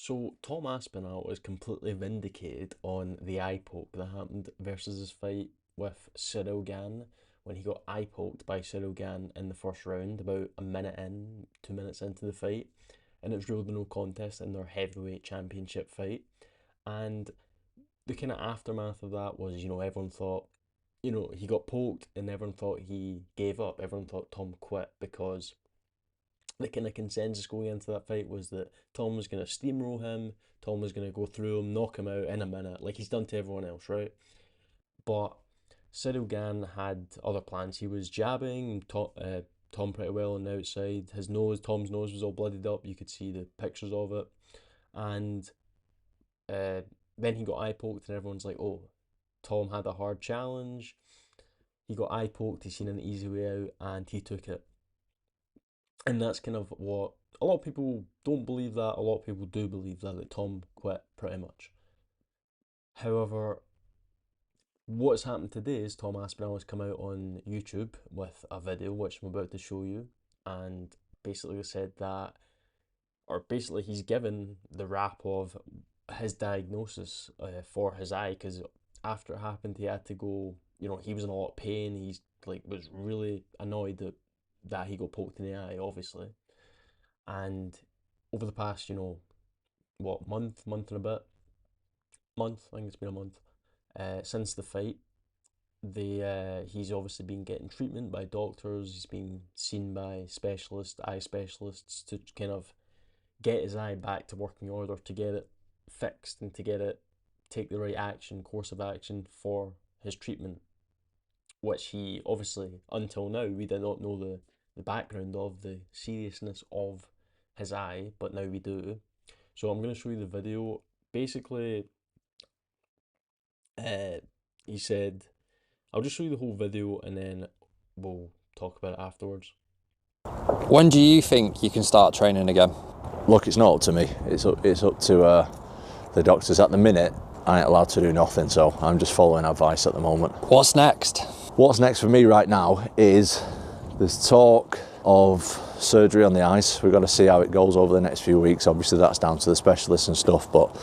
So Tom Aspinall was completely vindicated on the eye poke that happened versus his fight with Cyril Gann when he got eye poked by Cyril Gann in the first round, about a minute in, 2 minutes into the fight, and it was ruled a no contest in their heavyweight championship fight. And the kind of aftermath of that was, everyone thought, he got poked and everyone thought he gave up. Everyone thought Tom quit because the kind of consensus going into that fight was that Tom was going to steamroll him, Tom was going to go through him, knock him out in a minute, like he's done to everyone else, right? But Cyril Gann had other plans. He was jabbing Tom pretty well on the outside. Tom's nose was all bloodied up. You could see the pictures of it. And uh, then he got eye poked, and everyone's like, oh, Tom had a hard challenge. He got eye poked, he seen an easy way out, and he took it. And that's kind of what a lot of people don't believe that. A lot of people do believe that Tom quit pretty much. However, what's happened today is Tom Aspinall has come out on YouTube with a video which I'm about to show you, and basically said that, or basically he's given the rap of his diagnosis for his eye, because after it happened he had to go. He was in a lot of pain. He's like was really annoyed that he got poked in the eye, obviously. And over the past, what, month and a bit, I think it's been a month, since the fight, he's obviously been getting treatment by doctors. He's been seen by eye specialists, to kind of get his eye back to working order, to get it fixed and to get it take the right course of action for his treatment, which he obviously, until now, we did not know the background of the seriousness of his eye, but now we do. So I'm going to show you the video. Basically, uh, he said, I'll just show you the whole video and then we'll talk about it afterwards. When do you think you can start training again? Look, it's not up to me. It's up to the doctors. At the minute, I ain't allowed to do nothing, so I'm just following advice at the moment. What's next? What's next for me right now is there's talk of surgery on the eyes. We've got to see how it goes over the next few weeks. Obviously, that's down to the specialists and stuff, but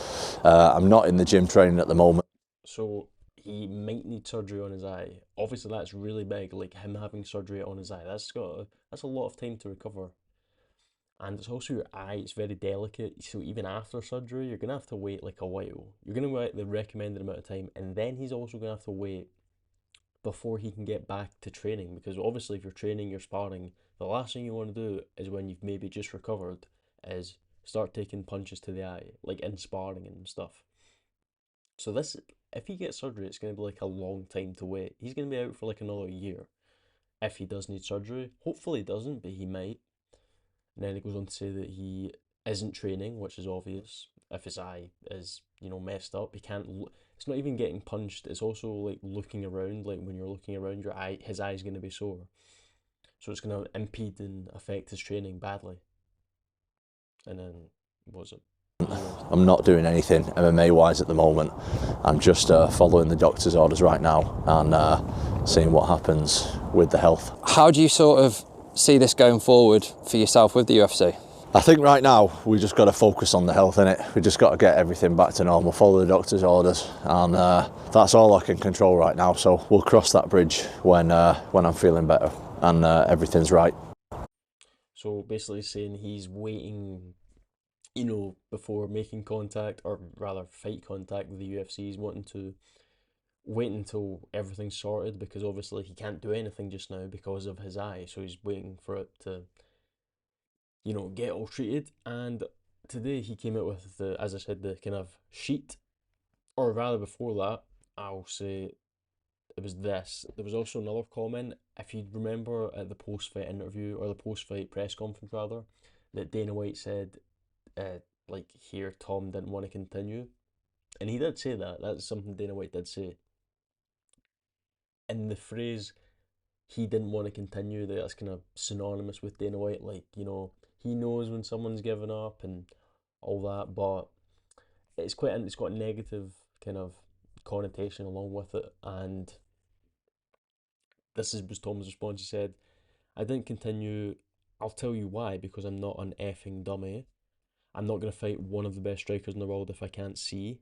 I'm not in the gym training at the moment. So he might need surgery on his eye. Obviously, that's really big. Like him having surgery on his eye, that's a lot of time to recover. And it's also your eye, it's very delicate. So even after surgery, you're gonna have to wait like a while. You're gonna wait the recommended amount of time, and then he's also gonna have to wait before he can get back to training. Because obviously, if you're training, you're sparring, the last thing you want to do is, when you've maybe just recovered, is start taking punches to the eye, like in sparring and stuff. So this, if he gets surgery, it's going to be like a long time to wait. He's going to be out for like another year if he does need surgery. Hopefully he doesn't, but he might. And then he goes on to say that he isn't training, which is obvious. If his eye is, messed up, he can't. It's not even getting punched. It's also like looking around. Like when you're looking around, his eye is going to be sore. So it's going to impede and affect his training badly. And then, what was it? I'm not doing anything MMA wise at the moment. I'm just following the doctor's orders right now and seeing what happens with the health. How do you sort of see this going forward for yourself with the UFC? I think right now we just got to focus on the health, innit? We just got to get everything back to normal, follow the doctor's orders, and that's all I can control right now. So we'll cross that bridge when I'm feeling better and everything's right. So basically saying he's waiting, before making contact, or rather fight contact with the UFC. He's wanting to wait until everything's sorted, because obviously he can't do anything just now because of his eye. So he's waiting for it to, get all treated. And today he came out with as I said, the kind of sheet, or rather before that, I'll say it was this. There was also another comment, if you remember at the post-fight interview, or the post-fight press conference rather, that Dana White said, like here, Tom didn't want to continue. And he did say that. That's something Dana White did say. And the phrase, he didn't want to continue, that's kind of synonymous with Dana White. Like, he knows when someone's given up and all that, but it's got a negative kind of connotation along with it. And was Tom's response. He said, I didn't continue. I'll tell you why, because I'm not an effing dummy. I'm not going to fight one of the best strikers in the world if I can't see.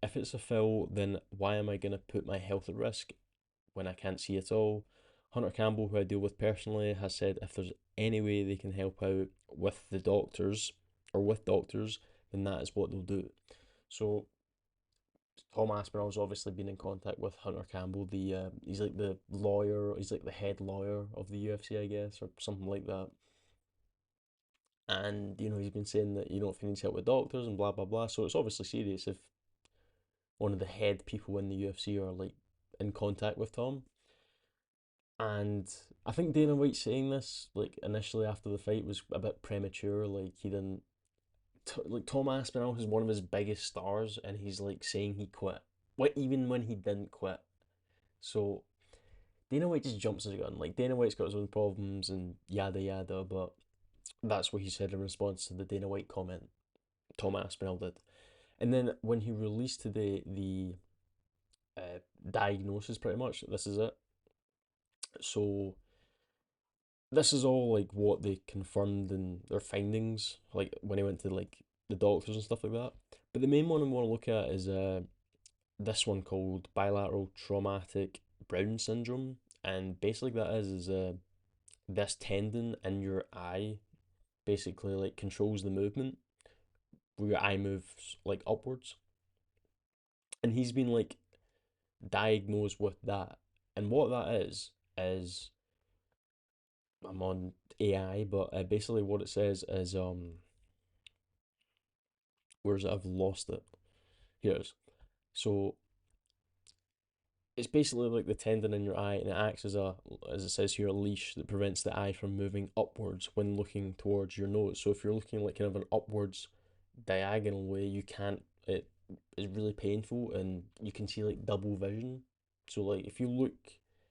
If it's a foul, then why am I going to put my health at risk when I can't see at all? Hunter Campbell, who I deal with personally, has said if there's any way they can help out with the doctors or with doctors, then that is what they'll do. So Tom Aspinall's obviously been in contact with Hunter Campbell. He's like the lawyer. He's like the head lawyer of the UFC, I guess, or something like that. And he's been saying that if he needs help with doctors and blah blah blah. So it's obviously serious if one of the head people in the UFC are like in contact with Tom. And I think Dana White saying this like initially after the fight was a bit premature. Like he didn't like Tom Aspinall is one of his biggest stars, and he's like saying he quit. What even when he didn't quit. So Dana White just jumps the gun. Like Dana White's got his own problems and yada yada, but that's what he said in response to the Dana White comment. Tom Aspinall did, and then when he released today uh, diagnosis, pretty much this is it. So this is all like what they confirmed in their findings, like when he went to like the doctors and stuff like that. But the main one I want to look at is this one called bilateral traumatic Brown syndrome, and basically that is this tendon in your eye basically like controls the movement where your eye moves like upwards, and he's been like diagnosed with that. And what that is I'm on AI, but basically what it says is where's it? I've lost it. Here's so it's basically like the tendon in your eye, and it acts as it says here, a leash that prevents the eye from moving upwards when looking towards your nose. So if you're looking like kind of an upwards diagonal way, you can't. It is really painful, and you can see like double vision. So like if you look,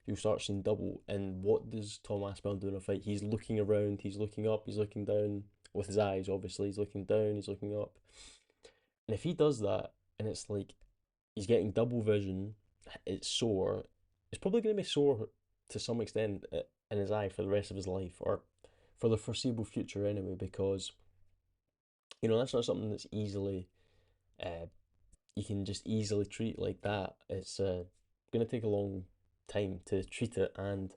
you start seeing double. And what does Tom Aspinall do in a fight? He's looking around, he's looking up, he's looking down with his eyes. Obviously, he's looking down, he's looking up. And if he does that, and it's like he's getting double vision, it's sore. It's probably going to be sore to some extent in his eye for the rest of his life, or for the foreseeable future anyway, because that's not something that's easily uh, you can just easily treat like that. It's going to take a long time to treat it. And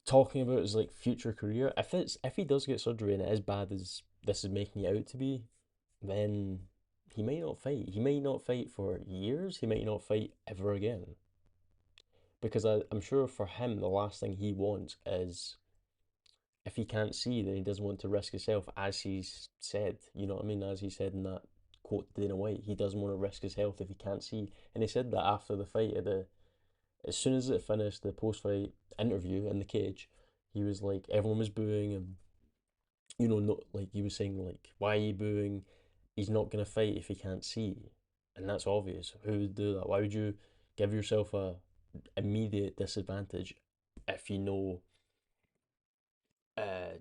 talking about his like future career, if he does get surgery and it is bad as this is making it out to be, then he may not fight. He may not fight for years. He might not fight ever again. Because I'm sure for him, the last thing he wants is if he can't see, then he doesn't want to risk himself, as he's said. You know what I mean? As he said in that quote to Dana White, he doesn't want to risk his health if he can't see. And he said that after the fight, as soon as it finished, the post fight interview in the cage, he was like, everyone was booing, and not like he was saying like, why are you booing? He's not gonna fight if he can't see, and that's obvious. Who would do that? Why would you give yourself a immediate disadvantage if you know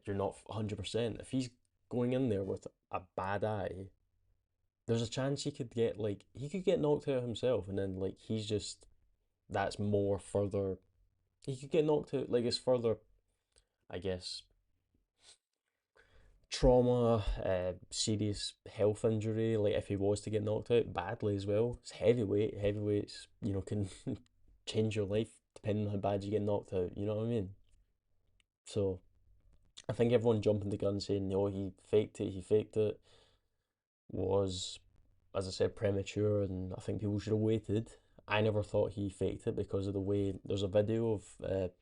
you're not 100%? If he's going in there with a bad eye, there's a chance he could get knocked out himself, and then like he's just that's more further. He could get knocked out, like it's further, I guess, trauma, serious health injury. Like if he was to get knocked out badly as well, it's heavyweight. Heavyweights, can change your life depending on how bad you get knocked out. You know what I mean? So I think everyone jumping the gun saying, "No, he faked it," was, as I said, premature, and I think people should have waited. I never thought he faked it because of the way there's a video of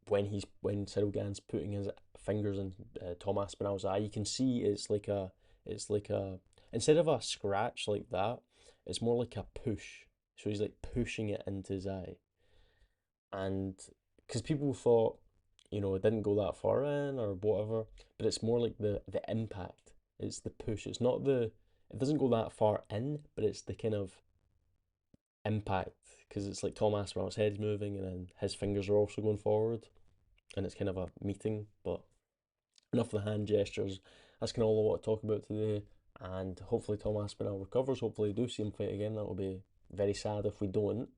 when Cyril Gann's putting his fingers in Tom Aspinall's eye. You can see it's like a instead of a scratch like that, it's more like a push. So he's like pushing it into his eye, and because people thought it didn't go that far in or whatever, but it's more like the impact. It's the push. It's not the it doesn't go that far in, but it's the kind of impact, because it's like Tom Aspinall's head's moving and then his fingers are also going forward, and it's kind of a meeting. But enough of the hand gestures. That's kind of all I want to talk about today. And hopefully Tom Aspinall recovers. Hopefully we do see him fight again. That will be very sad if we don't.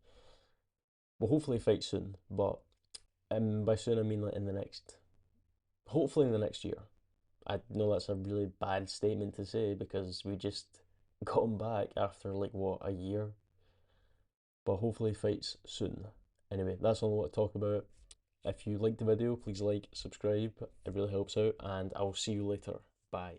But hopefully fight soon. But by soon I mean like hopefully in the next year. I know that's a really bad statement to say because we just got him back after like what, a year? But hopefully fights soon. Anyway, that's all I want to talk about. If you liked the video, please like, subscribe, it really helps out, and I'll see you later. Bye.